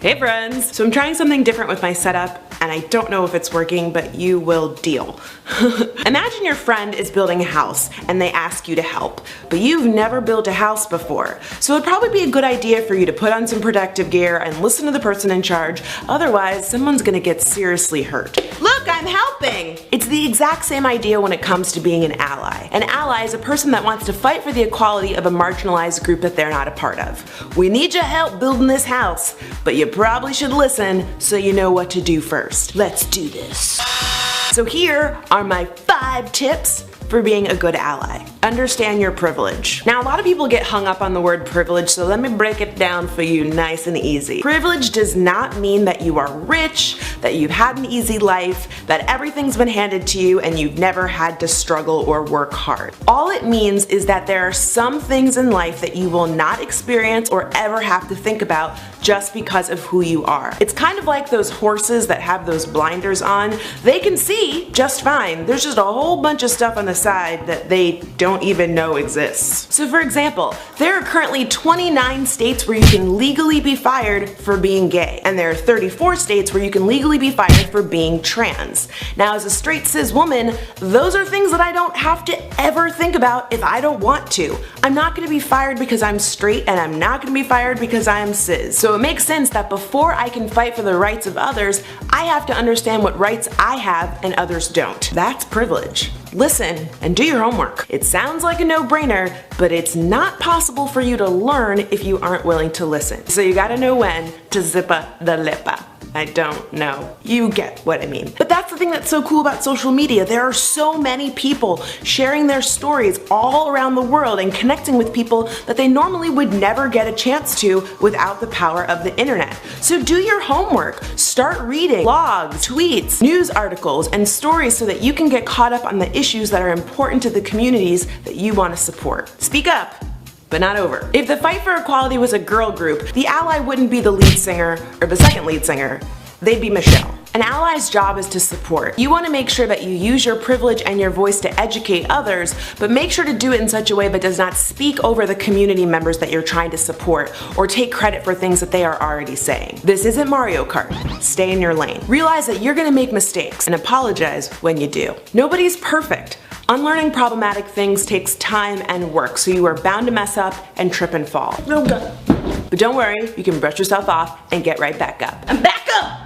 Hey friends! So I'm trying something different with my setup and I don't know if it's working, but you will deal. Imagine your friend is building a house and they ask you to help, but you've never built a house before. So it'd probably be a good idea for you to put on some protective gear and listen to the person in charge, otherwise someone's gonna get seriously hurt. Look, I'm helping! It's the exact same idea when it comes to being an ally. An ally is a person that wants to fight for the equality of a marginalized group that they're not a part of. We need your help building this house, but you probably should listen so you know what to do first. Let's do this. So here are my 5 tips for being a good ally. Understand your privilege. Now a lot of people get hung up on the word privilege, so let me break it down for you nice and easy. Privilege does not mean that you are rich, that you've had an easy life, that everything's been handed to you and you've never had to struggle or work hard. All it means is that there are some things in life that you will not experience or ever have to think about just because of who you are. It's kind of like those horses that have those blinders on. They can see just fine. There's just a whole bunch of stuff on the side that they don't even know exists. So for example, there are currently 29 states where you can legally be fired for being gay, and there are 34 states where you can legally be fired for being trans. Now as a straight cis woman, those are things that I don't have to ever think about if I don't want to. I'm not gonna be fired because I'm straight, and I'm not gonna be fired because I am cis. So it makes sense that before I can fight for the rights of others, I have to understand what rights I have and others don't. That's privilege. Listen and do your homework. It sounds like a no-brainer, but it's not possible for you to learn if you aren't willing to listen. So you gotta know when to zippa the lippa. I don't know. You get what I mean. But that's the thing that's so cool about social media. There are so many people sharing their stories all around the world and connecting with people that they normally would never get a chance to without the power of the internet. So do your homework. Start reading blogs, tweets, news articles, and stories so that you can get caught up on the issues that are important to the communities that you want to support. Speak up, but not over. If the Fight for Equality was a girl group, the ally wouldn't be the lead singer or the second lead singer, they'd be Michelle. An ally's job is to support. You want to make sure that you use your privilege and your voice to educate others, but make sure to do it in such a way that does not speak over the community members that you're trying to support or take credit for things that they are already saying. This isn't Mario Kart. Stay in your lane. Realize that you're gonna make mistakes and apologize when you do. Nobody's perfect. Unlearning problematic things takes time and work, so you are bound to mess up and trip and fall. But don't worry, you can brush yourself off and get right back up. I'm back up!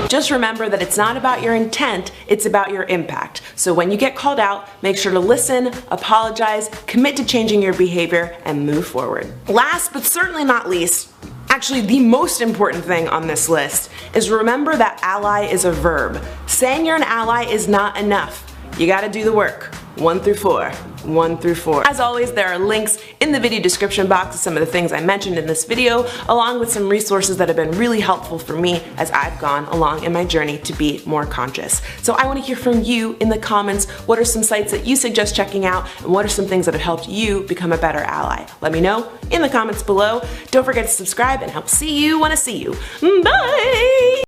Just remember that it's not about your intent, it's about your impact. So when you get called out, make sure to listen, apologize, commit to changing your behavior, and move forward. Last but certainly not least, actually the most important thing on this list, is remember that ally is a verb. Saying you're an ally is not enough. You gotta do the work. 1 through 4. 1 through 4. As always, there are links in the video description box to some of the things I mentioned in this video, along with some resources that have been really helpful for me as I've gone along in my journey to be more conscious. So I want to hear from you in the comments. What are some sites that you suggest checking out, and what are some things that have helped you become a better ally? Let me know in the comments below. Don't forget to subscribe, and I'll see you when I see you. Bye!